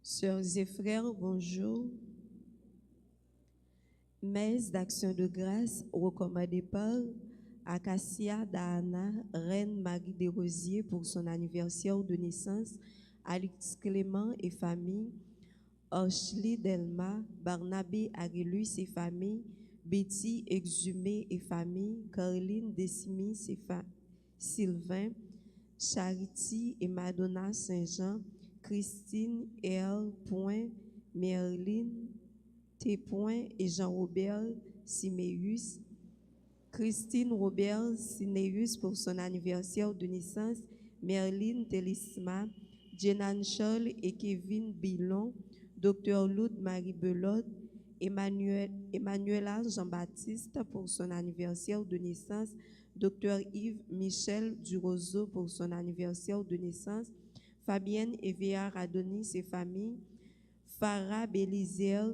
Sœurs et frères, bonjour. Messe d'action de grâce recommandée par Acacia Dahana, Reine Marie Desrosiers pour son anniversaire de naissance, Alix Clément et famille, Ashley Delma, Barnabé Aguilus et famille, Betty Exhumé et famille, Caroline Décimis et Sylvain, Charity et Madonna Saint-Jean, Christine R. Merlin T. et Jean-Robert Siméus, Christine Robert Sinéus pour son anniversaire de naissance, Merlin Télisma, Jenan Charles et Kevin Bilon, Dr. Loud Marie Belote, Emmanuela Jean-Baptiste pour son anniversaire de naissance, Dr. Yves Michel Durozo pour son anniversaire de naissance, Fabienne Evéard Adonis et famille, Farah Bélizière,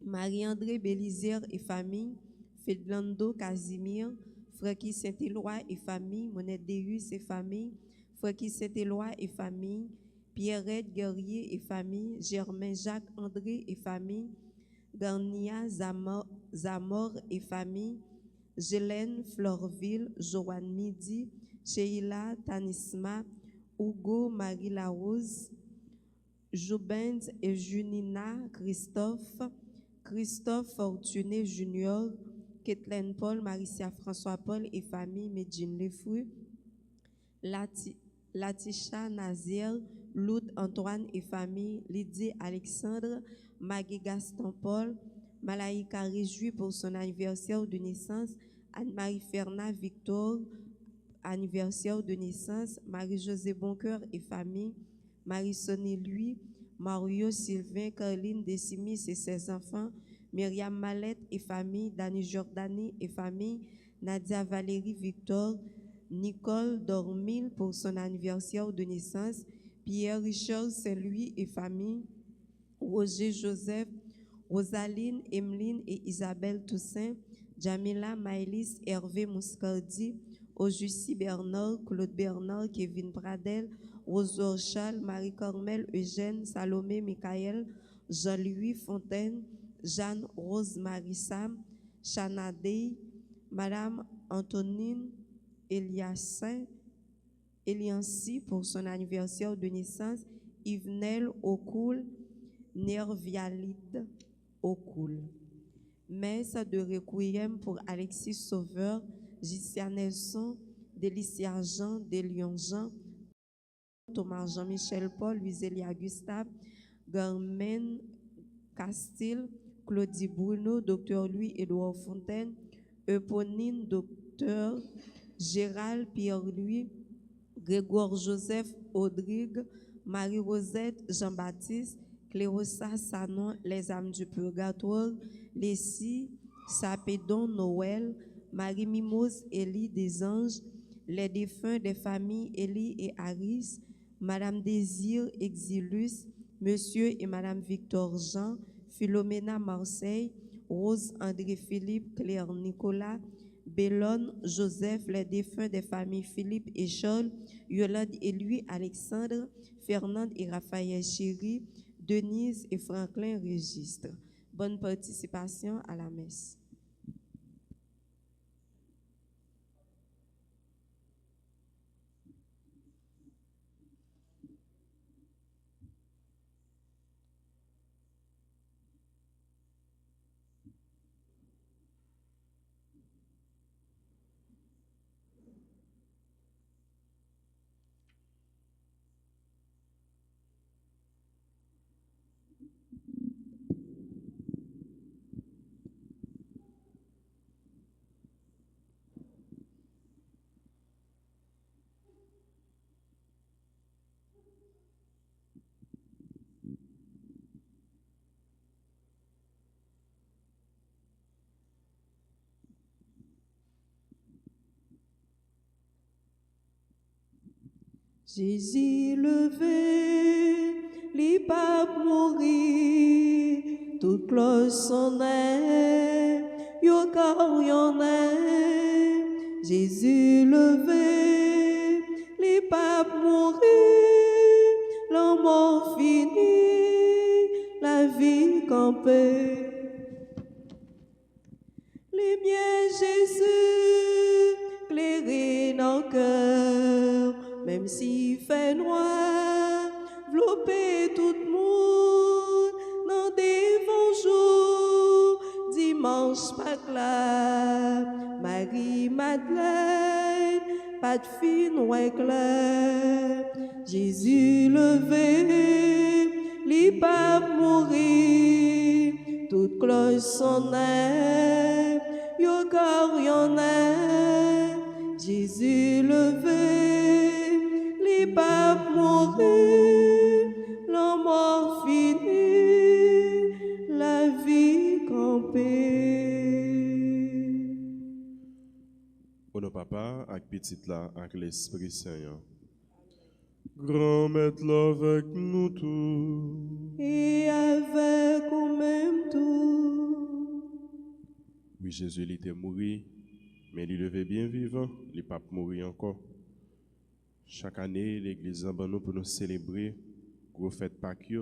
Marie-André Bélizière et famille, Fedlando Casimir, Fraki Saint-Éloi et famille, Monette Deus et famille, Fraki Saint-Éloi et famille, Pierrette Guerrier et famille, Germain Jacques André et famille, Garnia Zamor et famille, Gélène Florville, Joanne Midi, Sheila Tanisma, Hugo Marie Larose, Joubens et Junina Christophe Fortuné Junior, Kathleen Paul, Maricia François Paul et famille, Medjine Lefru, Latisha Naziel, Loud Antoine et famille, Lydie Alexandre, Maggie Gaston Paul, Malaïka Réjoui pour son anniversaire de naissance, Anne-Marie Fernand Victor, anniversaire de naissance, Marie-Josée Boncoeur et famille, Marie-Soné Louis, Mario Sylvain, Caroline Décimis et ses enfants, Myriam Mallette et famille, Dani Jordani et famille, Nadia Valérie Victor, Nicole Dormil pour son anniversaire de naissance, Pierre Richard Saint-Louis et famille, Roger Joseph, Rosaline, Emeline et Isabelle Toussaint, Jamila Maëlys, Hervé Mouscardi, Auguste Bernard, Claude Bernard, Kevin Pradel, Rose Orchal, Marie-Cormel, Eugène, Salomé, Michael, Jean-Louis Fontaine, Jeanne Rose Marie-Sam, Chana Dey, Madame Antonine Eliancy pour son anniversaire de naissance, Yvenel Okoul, Nervialide Okoul. Messe de requiem pour Alexis Sauveur, Gicia Nelson, Délicia Jean, Délion Jean, Thomas Jean-Michel Paul, Luiselia Gustave, Germaine Castille, Claudie Bruno, Dr. Louis-Édouard Fontaine, Eponine, Dr. Gérald Pierre-Louis, Grégoire Joseph Audrigue, Marie-Rosette Jean-Baptiste, Clérossa Sanon, Les âmes du purgatoire, Lessie Sapédon Noël, Marie-Mimose Élie des Anges, les défunts des familles Élie et Aris, Madame Désir Exilus, Monsieur et Madame Victor Jean, Philomena Marseille, Rose André Philippe, Claire Nicolas, Bellone Joseph, les défunts des familles Philippe et Charles, Yolande et Louis Alexandre, Fernande et Raphaël Chéri, Denise et Franklin Registre. Bonne participation à la messe. Jésus levé, li pas mourir, toute cloche sonnait, yo carillonnait. Jésus levé, li pas mourir, la mort finie, la vie campée. Lumière Jésus, éclairez nos cœurs, même s'il fait noir, enveloppez tout le monde dans des bons jours. Dimanche Pâques là, Marie-Madeleine, pas de fine ou éclair. Jésus levé, li pas mourir, toute cloche sonnait, yo carillonnait. Jésus levé, li pas mourir, la mort finie, la vie campée. Au nom papa, avec petit là, avec l'Esprit Saint. Grand maître avec nous tous. Et avec nous-mêmes tout. Oui, Jésus, il était mort, mais il levait bien vivant, il n'est pas mourir encore. Chaque année, l'Église en nous pour nous célébrer, gros fête Pâques,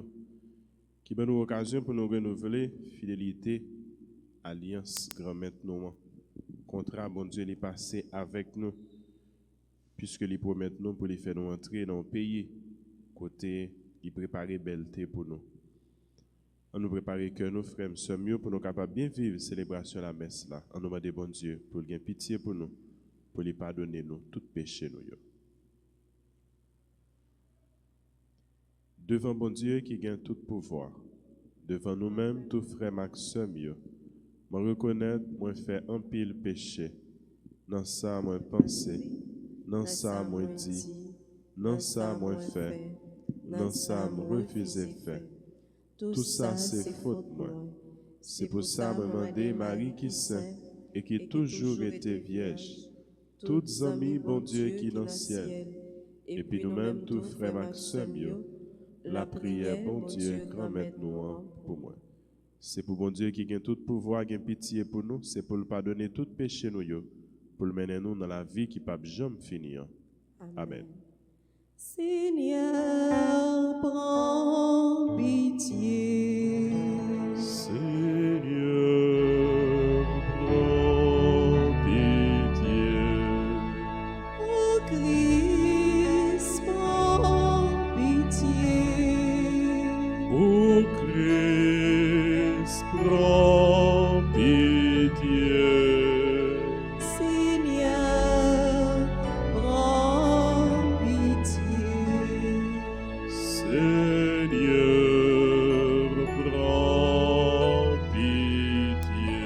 qui donne nous occasion pour nous renouveler fidélité, alliance, grand maître nous. Contrat, bon Dieu, il est passé avec nous, puisque il promet nous pour les faire nous entrer dans le pays, côté, il prépare belleté pour nous. On nous prépare que nos frères sommes mieux pour nous capables bien vivre célébration de la messe là. On nous demande bon Dieu pour lui pitié pour nous, pour lui pardonner nous tout péché nous. Devant bon Dieu qui gagne tout pouvoir, devant nous-mêmes, tous frères Maxime, moi reconnaître, moi faire un pile péché. Dans ça, moi penser, dans ça, moi dit, dans ça, moi fait, dans ça, moi refuser faire. Tout ça, c'est faute, moi. C'est pour ça, moi demander Marie qui saint et qui toujours était vierge. Toutes amis, bon Dieu qui dans le ciel. Et puis nous-mêmes, tous frères Maxime, la prière, bon Dieu, grand maître nous pour moi. C'est pour bon Dieu qui a tout pouvoir, qui a pitié pour nous, c'est pour le pardonner tout péché nous, pour le mener nous dans la vie qui ne peut jamais finir. Amen. Seigneur, prends pitié. Seigneur, prends pitié. Ô Christ, prends pitié. Ô Christ, prends pitié. Seigneur, prends pitié. Seigneur, prends pitié.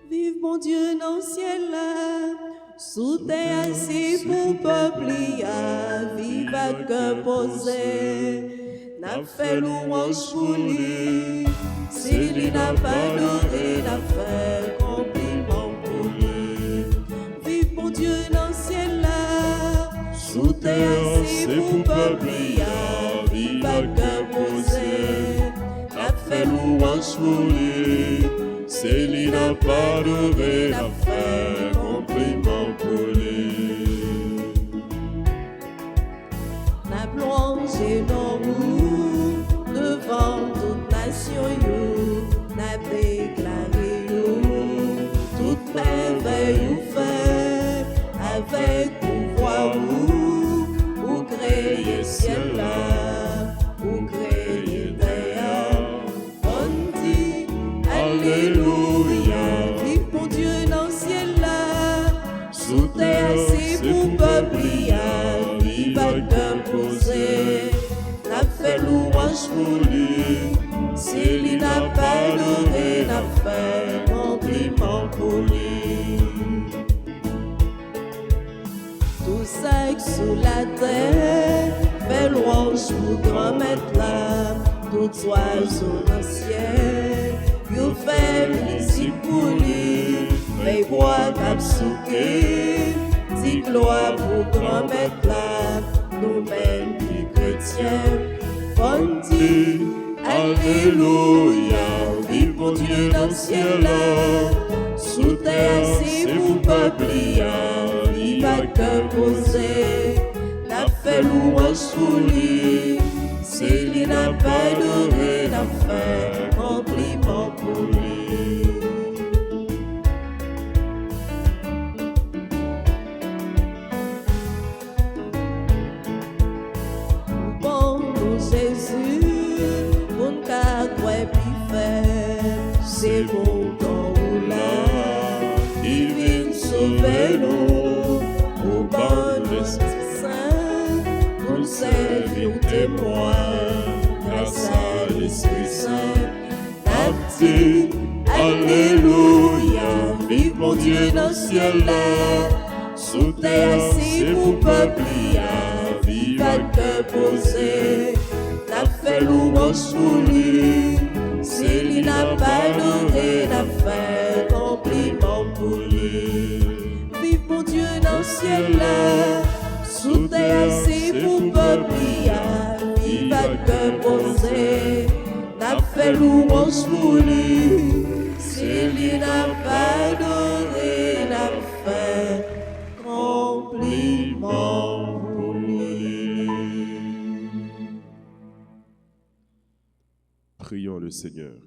Vive mon Dieu dans le ciel là, sous terre assis pour peuple, vive à cœur posé. N'a fait louange pour lui, si lui n'a pas adoré, n'a fait compliment pour lui. Vive mon Dieu dans le ciel là, sous terre assis pour peuple, vive à cœur posé. N'a fait louange pour lui, c'est lui n'a pas adoré, n'a fait compliment pour lui. N'a plongé dans vous devant toute nation, n'a déclaré toute merveille vous fait avec pouvoir vous créez ciel là, vous créez terre. On dit Alléluia, vive mon Dieu dans le ciel là, sous terre c'est pour peuple, vive à cœur posé. N'a fait louange pour lui, si lui n'a pas adoré, n'a fait compliment pour lui. Tout ça sous la terre, fait louange pour grand maître là, tout oiseau dans le ciel, you fait musique pour lui, fait boire capsouké, dit gloire pour grand maître là, nous-mêmes les chrétiens, on dit Alléluia, vive mon Dieu dans le ciel là, sous terre c'est pour peuple, vive à cœur posé, n'a fait louange pour lui, si lui n'a pas n'a fait compliment pour lui. Bon, nous Jésus, pour nous quoi puis faire, c'est bon temps ou là, il vient sauver nous, au bon l'Esprit Saint, pour servir témoin, grâce à l'Esprit Saint. Baptiste, alléluia, vive mon Dieu dans le ciel là, sous terre assis pour peuple, vive à cœur posé, n'a fait louange pour lui, c'est lui n'a pas donné, n'a fait compliment pour lui. Vive mon Dieu dans le ciel là, sous terre assis pour peuple, vive à cœur posé, n'a fait louange pour lui, c'est lui n'a pas donné, n'a fait compliment pour lui. Prions le Seigneur.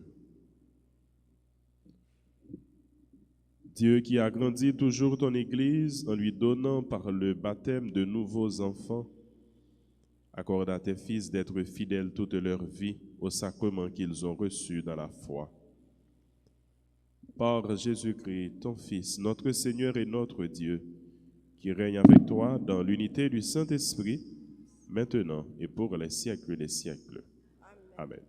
Dieu qui agrandit toujours ton Église en lui donnant par le baptême de nouveaux enfants, accorde à tes fils d'être fidèles toute leur vie au sacrement qu'ils ont reçu dans la foi. Par Jésus-Christ, ton Fils, notre Seigneur et notre Dieu, qui règne avec toi dans l'unité du Saint-Esprit, maintenant et pour les siècles des siècles. Amen.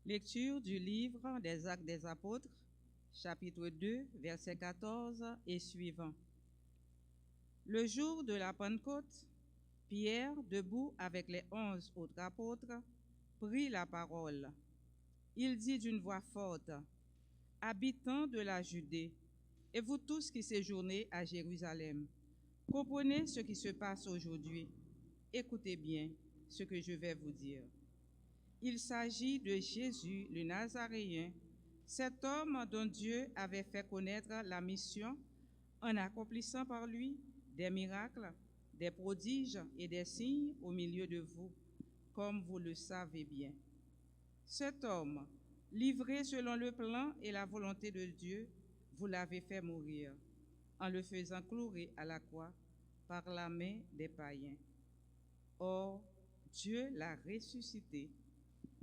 Lecture du livre des Actes des Apôtres, chapitre 2, verset 14 et suivant. Le jour de la Pentecôte, Pierre, debout avec les 11 autres apôtres, prit la parole. Il dit d'une voix forte, « Habitants de la Judée, et vous tous qui séjournez à Jérusalem, comprenez ce qui se passe aujourd'hui. Écoutez bien ce que je vais vous dire. Il s'agit de Jésus, le Nazaréen, cet homme dont Dieu avait fait connaître la mission en accomplissant par lui des miracles, des prodiges et des signes au milieu de vous, comme vous le savez bien. Cet homme, livré selon le plan et la volonté de Dieu, vous l'avez fait mourir, en le faisant clouer à la croix par la main des païens. Or, Dieu l'a ressuscité,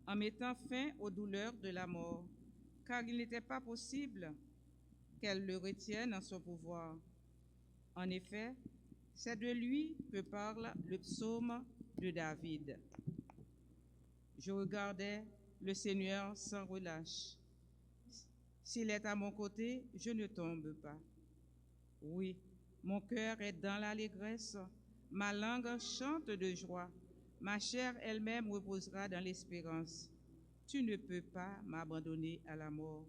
en mettant fin aux douleurs de la mort, car il n'était pas possible qu'elle le retienne en son pouvoir. En effet, c'est de lui que parle le psaume de David. Je regardais le Seigneur sans relâche. S'il est à mon côté, je ne tombe pas. Oui, mon cœur est dans l'allégresse, ma langue chante de joie. Ma chair elle-même reposera dans l'espérance. Tu ne peux pas m'abandonner à la mort,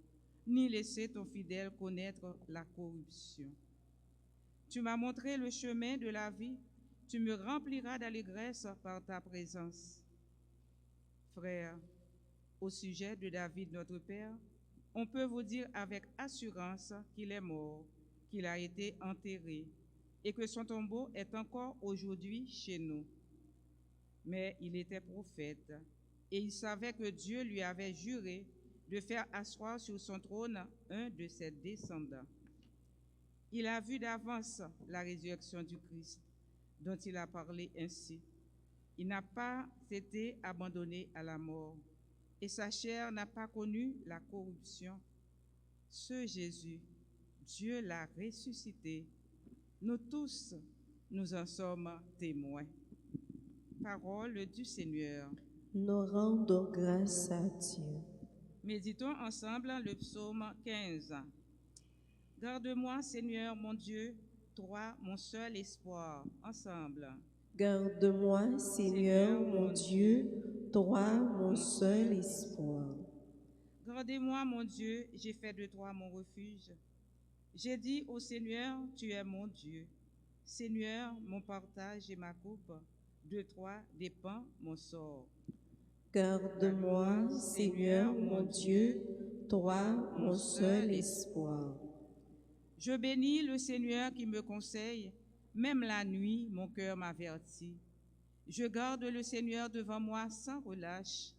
ni laisser ton fidèle connaître la corruption. Tu m'as montré le chemin de la vie, tu me rempliras d'allégresse par ta présence. Frères, au sujet de David notre Père, on peut vous dire avec assurance qu'il est mort, qu'il a été enterré, et que son tombeau est encore aujourd'hui chez nous. Mais il était prophète, et il savait que Dieu lui avait juré de faire asseoir sur son trône un de ses descendants. Il a vu d'avance la résurrection du Christ, dont il a parlé ainsi. Il n'a pas été abandonné à la mort, et sa chair n'a pas connu la corruption. Ce Jésus, Dieu l'a ressuscité. Nous tous, nous en sommes témoins. Parole du Seigneur. Nous rendons grâce à Dieu. Méditons ensemble le psaume 15. Garde-moi, Seigneur mon Dieu, toi mon seul espoir. Ensemble. Garde-moi, Seigneur mon Dieu, toi mon seul espoir. Gardez-moi, mon Dieu, j'ai fait de toi mon refuge. J'ai dit au Seigneur, tu es mon Dieu. Seigneur, mon partage et ma coupe, de toi dépend mon sort. Garde-moi, Seigneur mon Dieu, toi mon seul espoir. Je bénis le Seigneur qui me conseille, même la nuit, mon cœur m'avertit. Je garde le Seigneur devant moi sans relâche.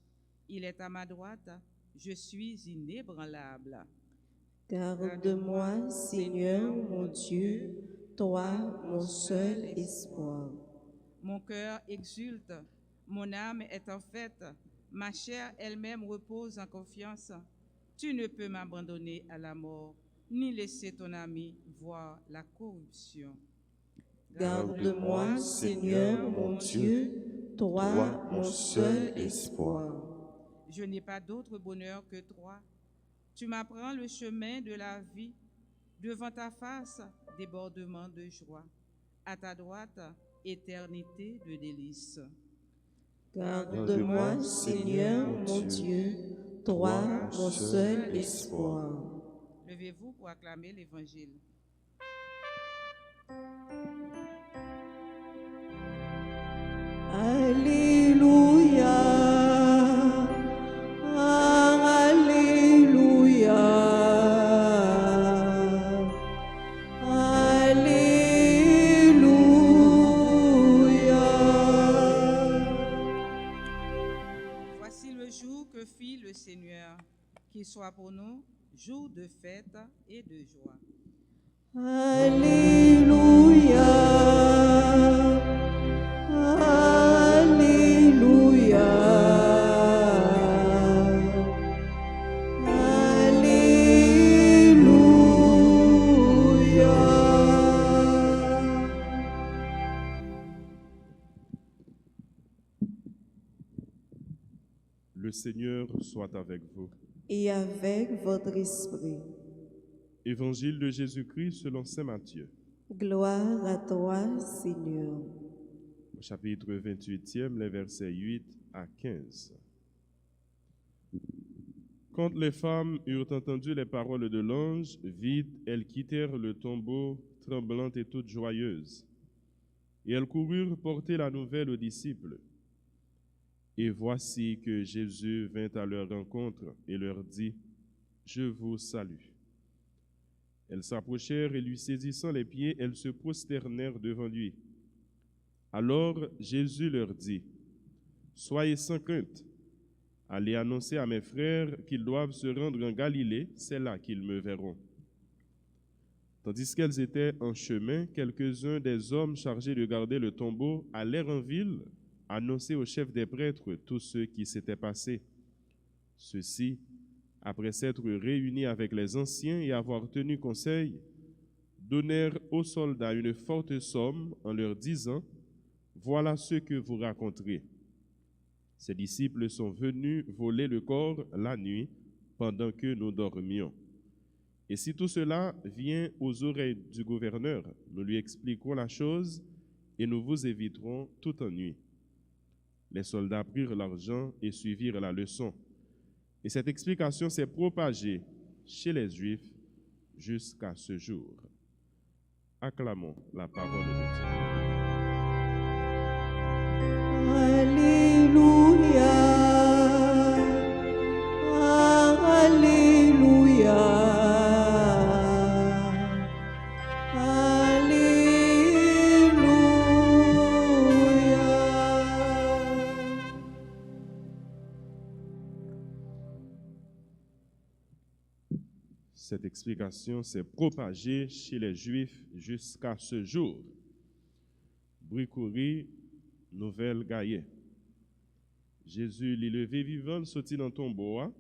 Il est à ma droite, je suis inébranlable. Garde-moi, Seigneur mon Dieu, toi mon seul espoir. Mon cœur exulte, mon âme est en fête, ma chair elle-même repose en confiance. Tu ne peux m'abandonner à la mort, ni laisser ton ami voir la corruption. Garde-moi, Seigneur mon Dieu, toi mon seul espoir. Je n'ai pas d'autre bonheur que toi. Tu m'apprends le chemin de la vie. Devant ta face, débordement de joie. À ta droite, éternité de délices. Garde-moi, Seigneur mon Dieu, toi mon seul espoir. Levez-vous pour acclamer l'Évangile. Alléluia, Alléluia, Alléluia. Voici le jour que fit le Seigneur, qu'il soit pour nous jour de fête et de joie. Alléluia, Alléluia, Alléluia. Le Seigneur soit avec vous. Et avec votre esprit. Évangile de Jésus-Christ selon saint Matthieu. Gloire à toi, Seigneur. Au chapitre 28e, les versets 8 à 15. Quand les femmes eurent entendu les paroles de l'ange, vite, elles quittèrent le tombeau, tremblantes et toutes joyeuses. Et elles coururent porter la nouvelle aux disciples. Et voici que Jésus vint à leur rencontre et leur dit, « Je vous salue. » Elles s'approchèrent et lui saisissant les pieds, elles se prosternèrent devant lui. Alors Jésus leur dit, « Soyez sans crainte, allez annoncer à mes frères qu'ils doivent se rendre en Galilée, c'est là qu'ils me verront. » Tandis qu'elles étaient en chemin, quelques-uns des hommes chargés de garder le tombeau allèrent en ville annoncer au chef des prêtres tout ce qui s'était passé. Ceux-ci, après s'être réunis avec les anciens et avoir tenu conseil, donnèrent aux soldats une forte somme en leur disant, « Voilà ce que vous raconterez. » Ces disciples sont venus voler le corps la nuit pendant que nous dormions. Et si tout cela vient aux oreilles du gouverneur, nous lui expliquerons la chose et nous vous éviterons tout ennui. Les soldats prirent l'argent et suivirent la leçon. Et cette explication s'est propagée chez les Juifs jusqu'à ce jour. Acclamons la parole de Dieu. Alléluia, Alléluia, Alléluia. Cette explication s'est propagée chez les Juifs jusqu'à ce jour. Bricouri, Nouvelle-Gaillet. Jésus, l'est levé vivant, sorti dans ton bois.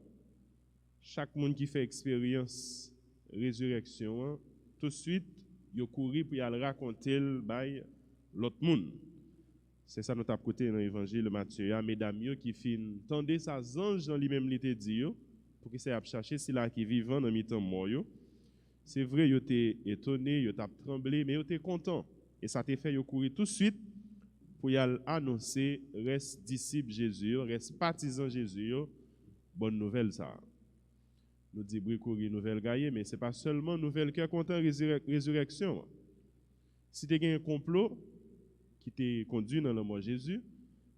Chaque monde qui fait expérience résurrection, tout de suite, il couru pour y aller raconter l'autre monde. C'est ça notre côté dans l'évangile de Matthieu. Mesdames qui fin tendez sa ange dans lui-même l'été dit, pour que ça chercher si là qui vivant dans mi-temps mort yo. C'est vrai, yo t'es étonné, yo t'as tremblé, mais yo t'es content et ça t'a fait yo courir tout de suite pour y aller annoncer reste disciple Jésus, reste partisan Jésus, bonne nouvelle ça. Nous dit courir nouvelle gagne, mais c'est pas seulement nouvelle qui est content résurrection. Si tu as un complot qui t'a conduit dans le mort Jésus,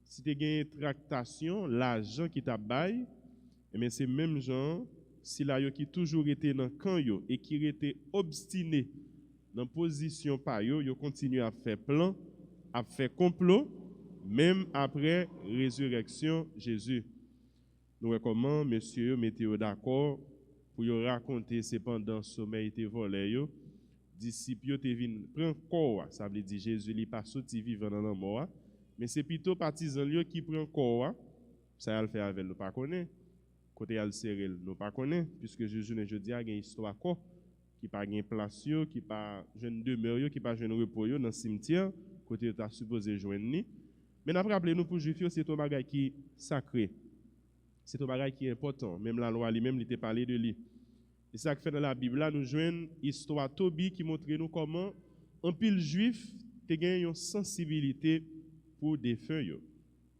si tu as une tractation, l'argent qui t'a baillé, mais c'est même gens si là yo qui toujours été dans camp yo et qui était obstiné dans position par yo, yo continue à faire plan, à faire complot même après résurrection Jésus. Nous recommandons monsieur mettez-vous d'accord pour yo raconter cependant sommeil était volé yo, disciples yo te vinn prend corps, ça veut dire Jésus li pas sorti vivant dans la mort, mais c'est plutôt partisans yo qui prend corps, ça le fait avec nous pas connaît. Côté al serré nous pas connaît puisque Jésus ne jeudi a une histoire quoi qui pas gain place yo qui pas jeune demeure yo qui pas jeune repos yo dans cimetière côté tu supposé joindre ni mais n'a rappelé nous pour juif c'est un bagage qui sacré c'est un bagage qui est important même la loi lui-même il était parlé de lui et ça que fait dans la Bible là nous joignent histoire Tobie qui montre nous comment un pile juif te gagne une sensibilité pour défunt yo.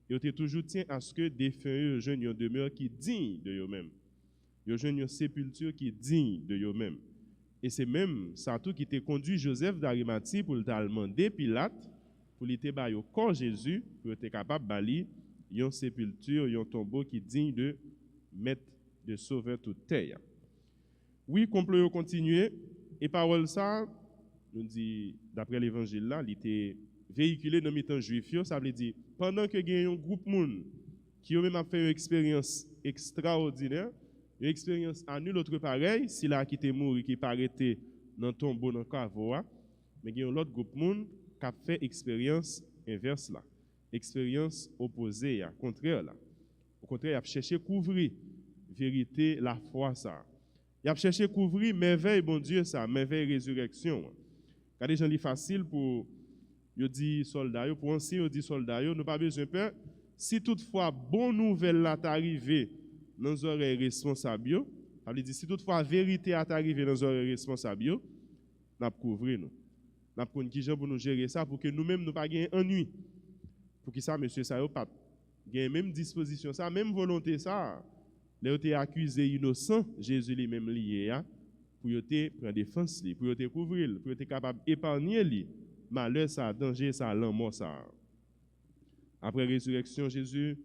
Ils ont toujours tient à ce que des feuilles jeunes une demeure qui digne de eux-mêmes. Ils jeunes une sépulture qui digne de eux-mêmes. Et c'est même ça tout qui t'a conduit Joseph d'Arimathie pour le demander Pilate pour lui te au corps Jésus pour être capable bali une sépulture, un tombeau qui digne de mettre de sauver toute terre. Oui, complot continuer et parole ça nous dit d'après l'évangile là, il était véhiculé dans le temps juif, ça veut dire pendant que il y a un groupe monde qui ont même fait une expérience extraordinaire, une expérience à nul autre pareil, si là qui était mort qui pas arrêté dans tombeau dans cavoa, mais il y a un autre groupe monde qui a fait expérience inverse là, expérience opposée à contraire là. Au contraire, il a cherché couvrir vérité la foi ça. Il a cherché couvrir merveille bon Dieu ça, merveille résurrection. Quand les gens li facile pour yo dit soldat, pour ancien yo dit soldat, nous pas besoin peur. Si toutefois bonne nouvelle là t'arrivé dans nos oreilles responsables, ça veut dire si toutefois vérité est arrivé dans nos oreilles responsables, n'a couvrir nous. N'a prendre qui gens pour nous gérer ça pour que nous-mêmes nous pas gagner ennui. Pour que ça monsieur ça yo pas gagne même disposition ça, même volonté ça. Là yo t'es accusé innocent, Jésus lui-même lié pour yo te prendre défense li, pour yo te couvrir, pour yo te capable épargner li. Malheur ça, danger ça, l'amour ça. Après résurrection Jésus,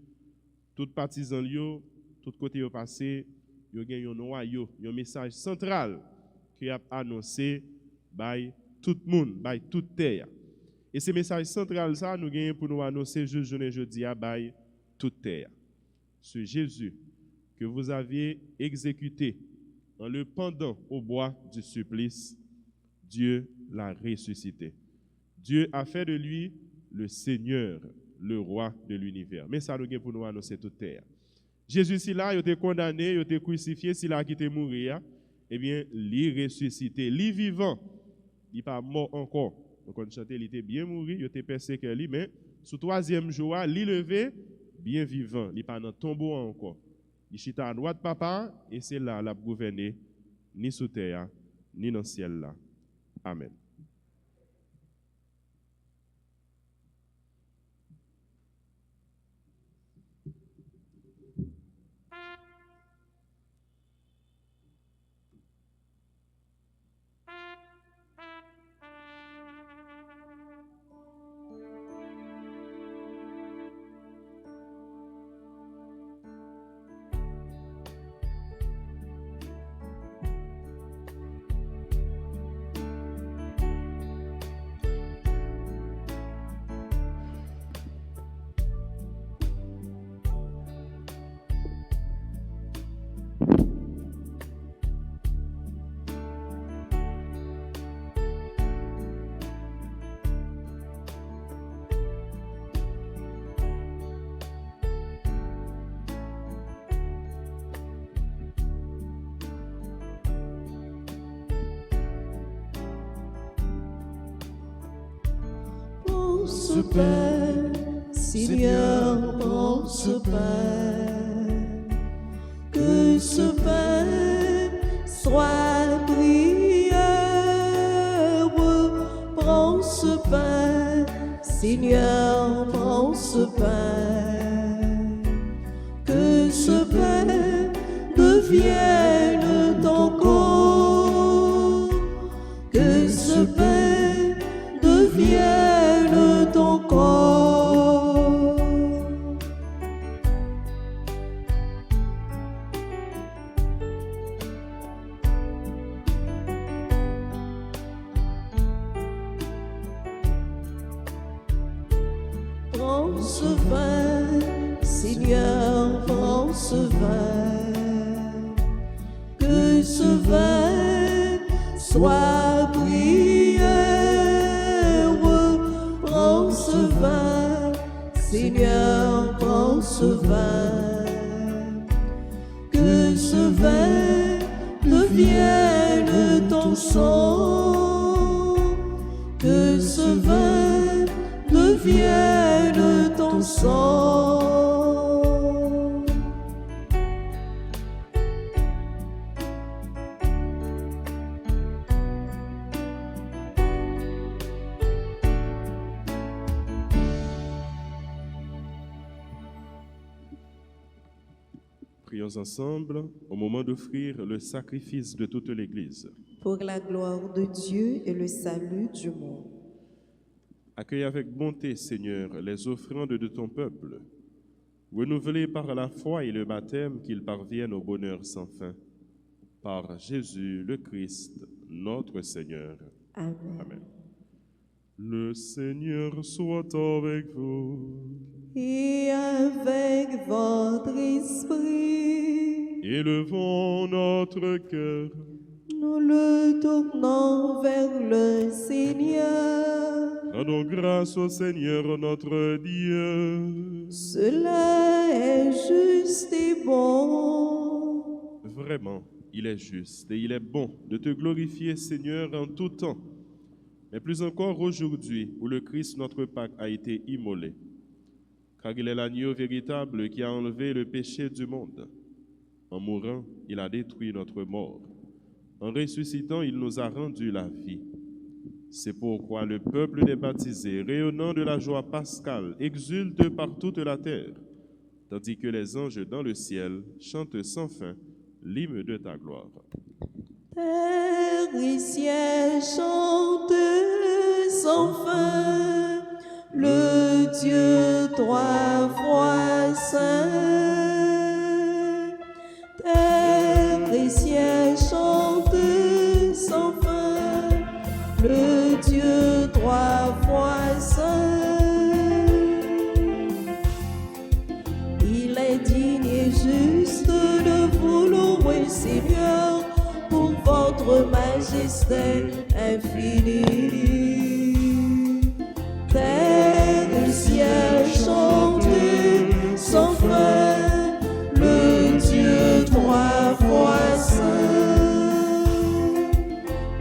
tout partisan yo, tout côté yo passé, yo gen yon noyau, yon message central qui a annoncé by tout monde, by toute terre. Et ce message central ça nous gagne pour nous annoncer jeudi à by toute terre. Ce Jésus que vous aviez exécuté en le pendant au bois du supplice, Dieu l'a ressuscité. Dieu a fait de lui le Seigneur, le roi de l'univers. Mais ça nous gagne pour nous annoncer toute terre. Jésus, si là, il était condamné, il était crucifié, si là, il était mort, eh bien, il ressuscité, il vivant, il n'est pas mort encore. Donc, on chantait, il était bien mort, il était persécuté, mais sous troisième jour, il levé, bien vivant, il n'est pas dans le tombeau encore. Il chita à droite papa, et c'est là, la gouverner, ni sous terre, ni dans le ciel là. Amen. ce pain, Seigneur, prends ce pain, que ce pain soit prière. Prends ce pain, Seigneur, prends ce pain. Que ce pain devienne ton corps. Que ce pain devienne ton corps. Prends ce vin, Seigneur, prends ce vin. Que ce vin soit prière. Prends ce vin, Seigneur, prends ce vin. Que ce vin devienne ton sang. Que ce vin devienne ton sang. Prions ensemble au moment d'offrir le sacrifice de toute l'Église. Pour la gloire de Dieu et le salut du monde. Accueille avec bonté, Seigneur, les offrandes de ton peuple. Renouvelés par la foi et le baptême, qu'ils parviennent au bonheur sans fin. Par Jésus le Christ, notre Seigneur. Amen. Amen. Le Seigneur soit avec vous. Et avec votre esprit, Élevons notre cœur. nous le tournons vers le Seigneur. Rendons grâce au Seigneur notre Dieu. Cela est juste et bon. Vraiment, il est juste et il est bon de te glorifier, Seigneur, en tout temps. Mais plus encore aujourd'hui, où le Christ, notre Pâque, a été immolé. Car il est l'agneau véritable qui a enlevé le péché du monde. En mourant, il a détruit notre mort. En ressuscitant, il nous a rendu la vie. C'est pourquoi le peuple des baptisés, rayonnant de la joie pascale, exulte par toute la terre, tandis que les anges dans le ciel chantent sans fin l'hymne de ta gloire. Terre et ciel chantent sans fin, le Dieu trois fois saint. Terre et ciel chantent sans fin, le Dieu trois fois saint. Il est digne et juste de vous louer, Seigneur, pour votre majesté infinie. Terre et ciel chantent sans fin, le Dieu trois fois saint.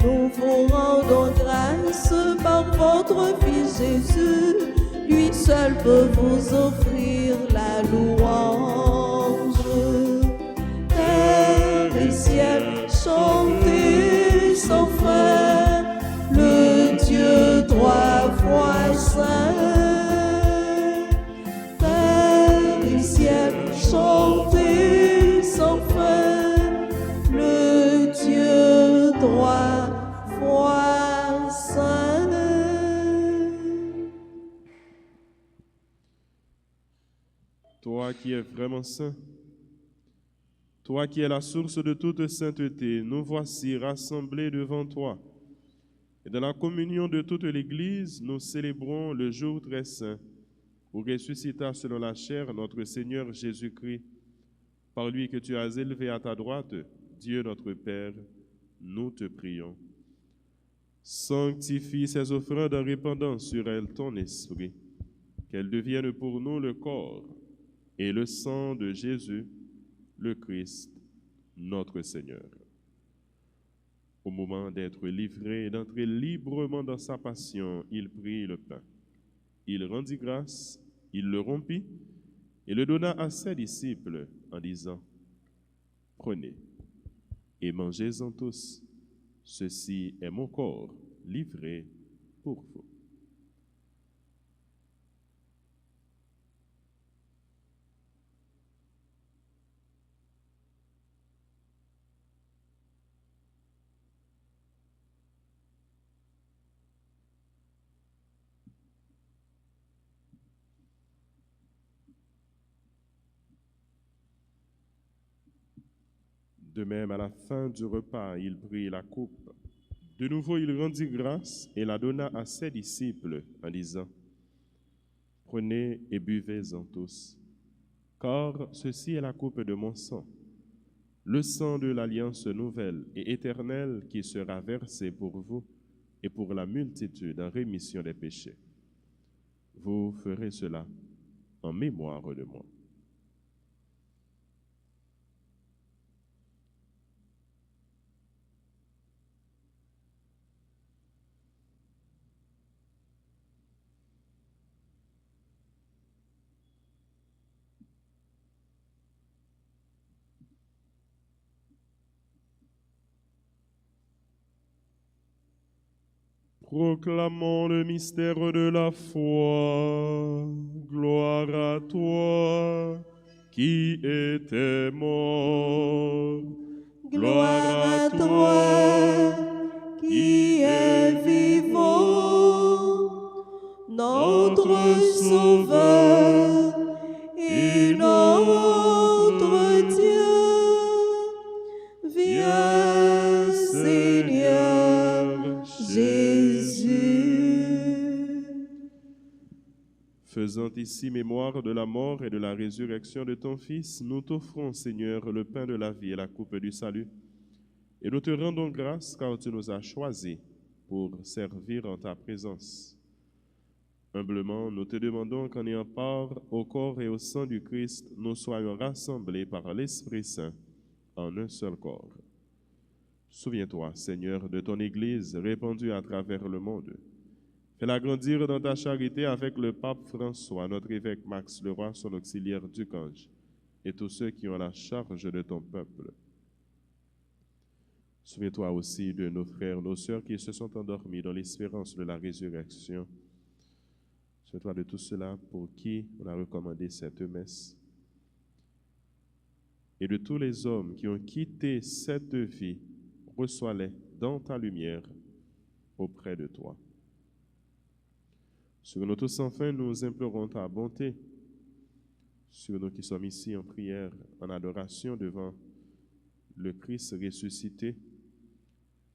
Nous vous rendons grâce par votre Fils Jésus, lui seul peut vous offrir la louange. Terre et ciel chantent sans fin, le Dieu trois fois saint. Terre et ciel chantent sans fin, le Dieu trois fois saint. Toi qui es vraiment saint, toi qui es la source de toute sainteté, nous voici rassemblés devant toi. Et dans la communion de toute l'Église, nous célébrons le jour très saint où ressuscita selon la chair notre Seigneur Jésus-Christ. Par lui que tu as élevé à ta droite, Dieu notre Père, nous te prions. Sanctifie ces offrandes en répandant sur elles ton esprit, qu'elles deviennent pour nous le corps et le sang de Jésus, le Christ, notre Seigneur. Au moment d'être livré et d'entrer librement dans sa passion, il prit le pain. Il rendit grâce, il le rompit et le donna à ses disciples en disant : Prenez et mangez-en tous. Ceci est mon corps livré pour vous. De même, à la fin du repas, il prit la coupe. De nouveau, il rendit grâce et la donna à ses disciples en disant, « Prenez et buvez-en tous, car ceci est la coupe de mon sang, le sang de l'alliance nouvelle et éternelle qui sera versé pour vous et pour la multitude en rémission des péchés. Vous ferez cela en mémoire de moi. » Proclamons le mystère de la foi. Gloire à toi qui étais mort. Gloire à toi qui es vivant, notre Sauveur et notre Dieu. Viens, Seigneur Jésus. Faisant ici mémoire de la mort et de la résurrection de ton Fils, nous t'offrons, Seigneur, le pain de la vie et la coupe du salut. Et nous te rendons grâce car tu nous as choisis pour servir en ta présence. Humblement, nous te demandons qu'en ayant part au corps et au sang du Christ, nous soyons rassemblés par l'Esprit Saint en un seul corps. Souviens-toi, Seigneur, de ton Église répandue à travers le monde. Fais-la grandir dans ta charité avec le pape François, notre évêque Max Leroy, son auxiliaire Ducange, et tous ceux qui ont la charge de ton peuple. Souviens-toi aussi de nos frères, nos sœurs qui se sont endormis dans l'espérance de la résurrection. Souviens-toi de tout cela pour qui on a recommandé cette messe. Et de tous les hommes qui ont quitté cette vie, reçois-les dans ta lumière auprès de toi. Sur nous tous, enfin, nous implorons ta bonté. Sur nous qui sommes ici en prière, en adoration devant le Christ ressuscité,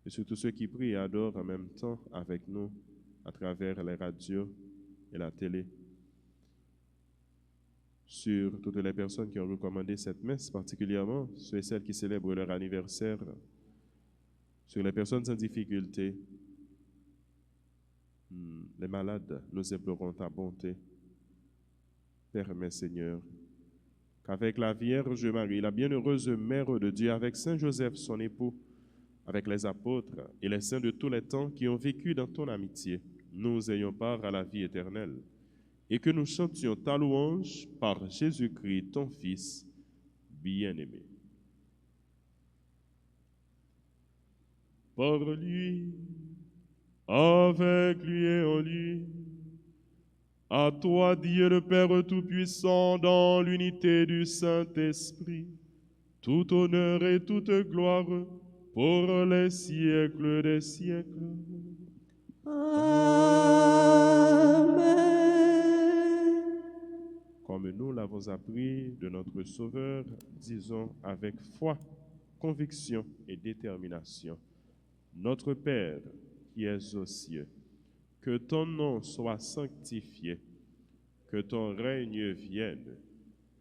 et sur tous ceux qui prient et adorent en même temps avec nous à travers les radios et la télé. Sur toutes les personnes qui ont recommandé cette messe, particulièrement ceux et celles qui célèbrent leur anniversaire, sur les personnes en difficulté, les malades, nous implorons ta bonté. Permets, Seigneur, qu'avec la Vierge Marie, la bienheureuse Mère de Dieu, avec Saint Joseph, son époux, avec les apôtres et les saints de tous les temps qui ont vécu dans ton amitié, nous ayons part à la vie éternelle, et que nous chantions ta louange par Jésus-Christ, ton Fils, bien-aimé. Par lui, avec lui et en lui, à toi, Dieu le Père Tout-Puissant, dans l'unité du Saint-Esprit, tout honneur et toute gloire pour les siècles des siècles. Amen. Comme nous l'avons appris de notre Sauveur, disons avec foi, conviction et détermination, Notre Père qui es aux cieux, que ton nom soit sanctifié, que ton règne vienne,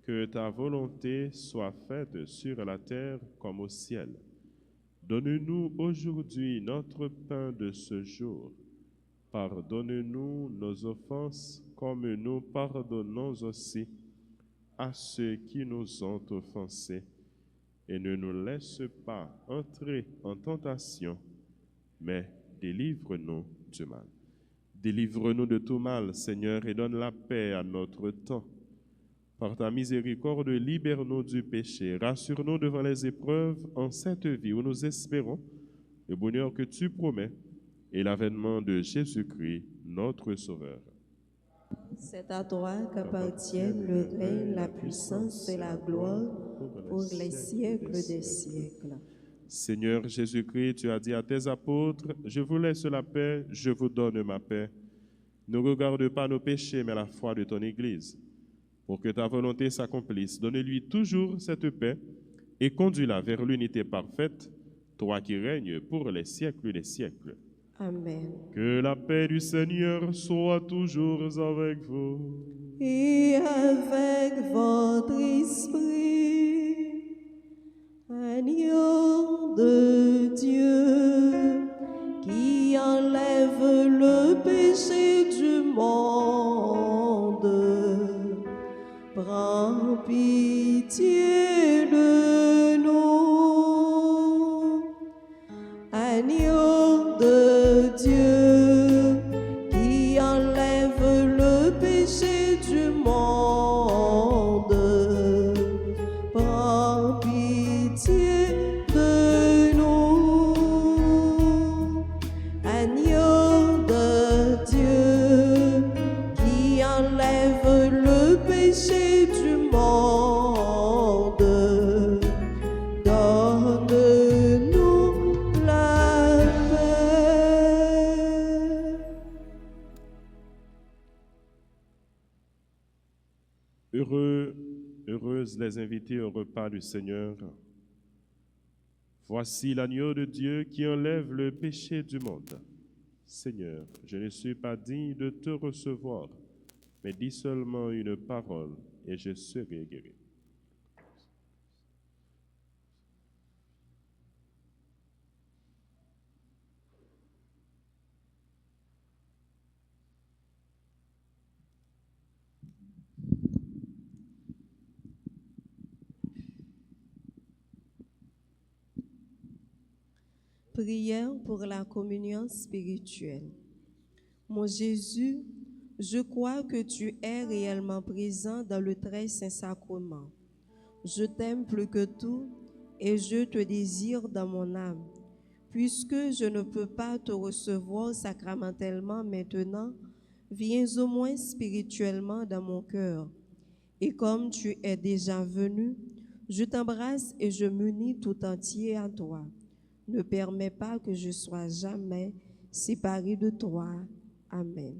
que ta volonté soit faite sur la terre comme au ciel. Donne-nous aujourd'hui notre pain de ce jour. Pardonne-nous nos offenses comme nous pardonnons aussi à ceux qui nous ont offensés. Et ne nous laisse pas entrer en tentation, mais délivre-nous du mal. Délivre-nous de tout mal, Seigneur, et donne la paix à notre temps. Par ta miséricorde, libère-nous du péché. Rassure-nous devant les épreuves en cette vie où nous espérons le bonheur que tu promets et l'avènement de Jésus-Christ, notre Sauveur. C'est à toi qu'appartiennent le règne, la puissance et la gloire pour les siècles des siècles. Seigneur Jésus-Christ, tu as dit à tes apôtres, je vous laisse la paix, je vous donne ma paix. Ne regarde pas nos péchés, mais la foi de ton Église. Pour que ta volonté s'accomplisse, donne-lui toujours cette paix et conduis-la vers l'unité parfaite, toi qui règnes pour les siècles des siècles. Amen. Que la paix du Seigneur soit toujours avec vous. Et avec votre esprit, agneau de Dieu, qui enlève le péché du monde, prends pitié de nous. Agneau de Dieu, qui enlève le péché du monde, prends pitié de nous. Agneau de Dieu, qui enlève le péché du monde, donne-nous la paix. Heureuses les invités au repas du Seigneur. Voici l'agneau de Dieu qui enlève le péché du monde. Seigneur, je ne suis pas digne de te recevoir, mais dis seulement une parole et je serai guéri. Prière pour la communion spirituelle. Mon Jésus, je crois que tu es réellement présent dans le très saint sacrement. Je t'aime plus que tout et je te désire dans mon âme. Puisque je ne peux pas te recevoir sacramentellement maintenant, viens au moins spirituellement dans mon cœur. Et comme tu es déjà venu, je t'embrasse et je m'unis tout entier à toi. Ne permets pas que je sois jamais séparé de toi. Amen.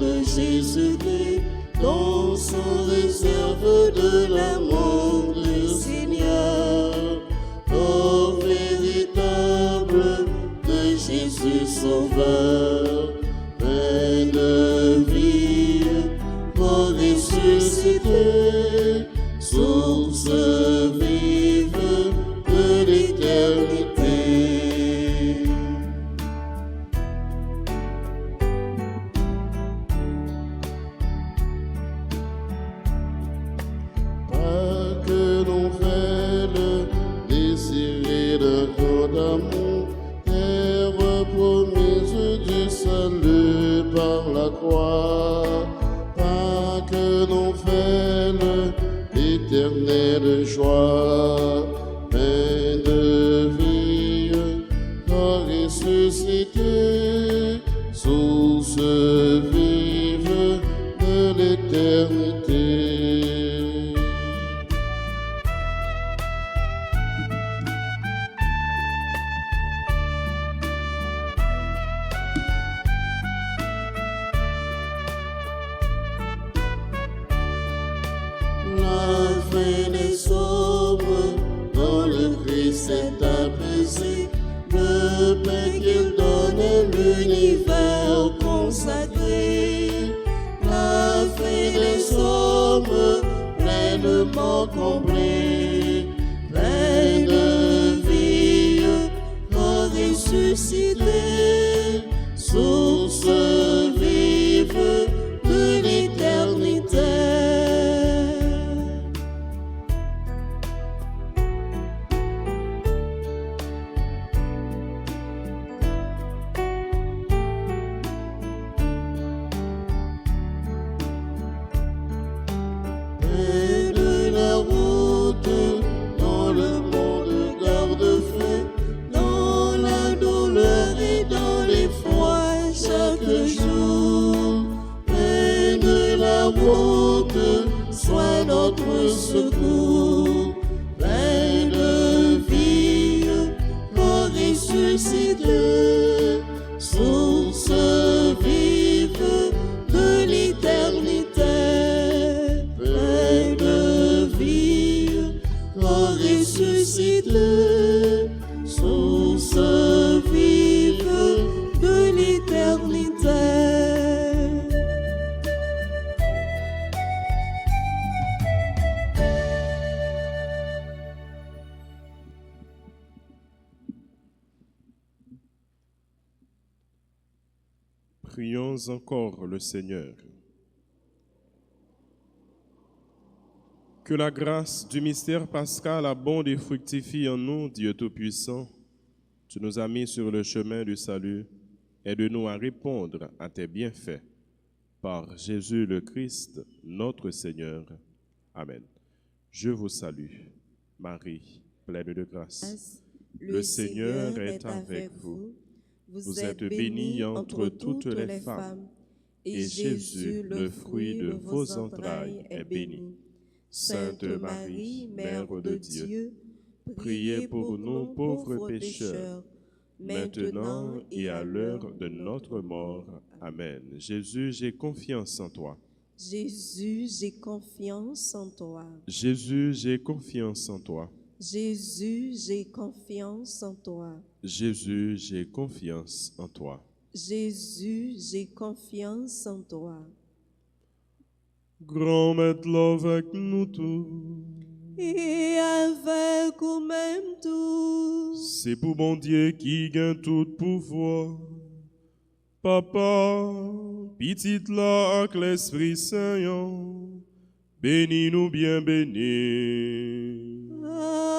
De Jésus-Christ, dont sont réserve de l'amour du Seigneur, ô véritable de Jésus Sauveur, pain de vie, pour ressuscité, source vive de l'éternité. Par la croix, Pâques nous fait l'éternelle joie, pain de vie, corps ressuscité, source vive de l'éternité. La fin des sombres, dans le Christ est apaisé, le pain qu'il donne à l'univers consacré, la fin des hommes pleinement comblée, plein de vie, ressuscité, source vive de l'éternité. Près de la route, dans le monde garde-feu, dans la douleur et dans l'effroi chaque jour. Près de la route, sois notre secours. Plein de vie, ressuscité, source vive de l'éternité. Plein de vie, ressuscité, source vive de l'éternité. Prions encore le Seigneur. Que la grâce du mystère pascal abonde et fructifie en nous, Dieu Tout-Puissant. Tu nous as mis sur le chemin du salut. Aide-nous à répondre à tes bienfaits. Par Jésus le Christ, notre Seigneur. Amen. Je vous salue, Marie, pleine de grâce. Le Seigneur est avec vous. Vous êtes bénie entre toutes les femmes, et Jésus, le fruit de vos entrailles, est béni. Sainte Marie, Mère de Dieu, priez pour nous pauvres pécheurs, maintenant et à l'heure de notre mort. Amen. Jésus, j'ai confiance en toi. Jésus, j'ai confiance en toi. Jésus, j'ai confiance en toi. Jésus, j'ai confiance en toi. Jésus, j'ai confiance en toi. Jésus, j'ai confiance en toi. Grand Maître avec nous tous, Et avec vous-même tous, c'est pour bon Dieu qui gagne tout pouvoir. Papa, petite là avec l'Esprit Saint, bénis-nous bien bénis. Amen.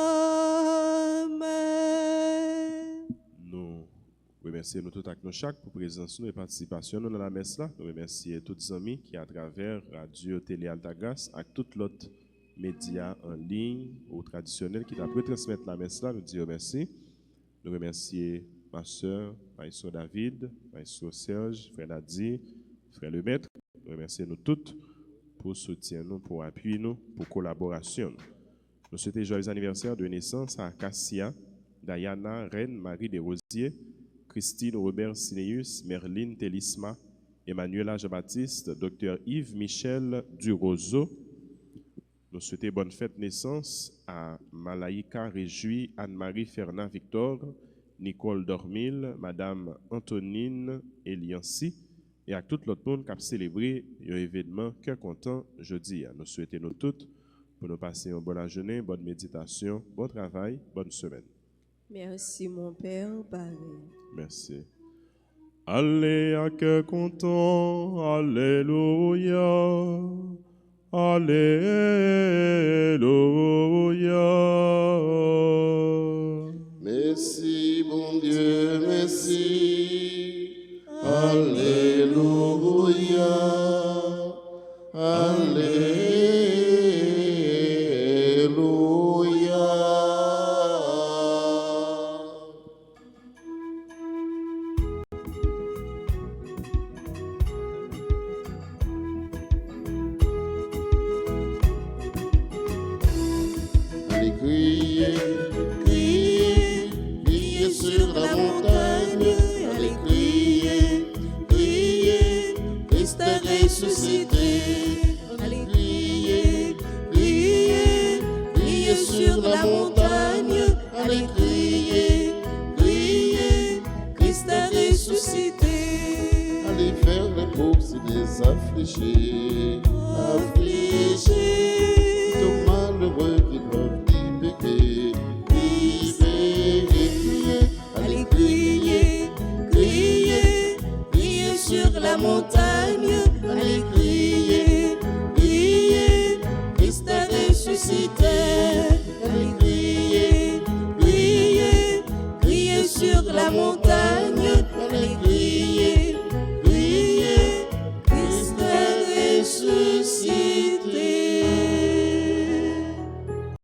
Nous remercions nous tous avec nos chaque pour présence nous et participation nous dans la messe là. Nous remercions tous les amis qui à travers Radio Télé Altagrace et tous les autres médias en ligne ou traditionnels qui t'a retransmettre la messe là. Nous disons merci. Nous remercions ma soeur, Maïso David, Maïso Serge, Frère Nadi, Frère Le Maître. Nous remercions nous toutes pour soutien nous, pour appui nous, pour collaboration. Nous souhaitons joyeux anniversaire de naissance à Cassia, Diana, Reine, Marie des Rosiers, Christine Robert Sineus, Merline Télisma, Emmanuela Jean-Baptiste, Dr Yves Michel Durozo. Nous souhaitons bonne fête naissance à Malaïka Réjouis, Anne-Marie Fernand Victor, Nicole Dormil, Madame Antonine Eliancy, et à tout l'autre monde qui a célébré un événement cœur content jeudi. Nous souhaitons nous toutes pour nous passer une bonne journée, bonne méditation, bon travail, bonne semaine. Merci mon Père, pareil. Merci. Allez à cœur content, alléluia, alléluia. Merci, bon Dieu, merci. Alléluia. Alléluia. Allez, criez, criez, criez sur la montagne. Allez, criez, criez, Christ est ressuscité. Allez, criez, criez, criez sur la montagne. Allez, criez, criez, pour ces affligés, affligés, tout malheureux qui doivent libérer, vivez et criez, Allez crier, crier, crier sur la montagne. Allez crier, crier, Christ a ressuscité. Allez crier, crier, crier sur la montagne. Allez crier, crier, Christ a ressuscité.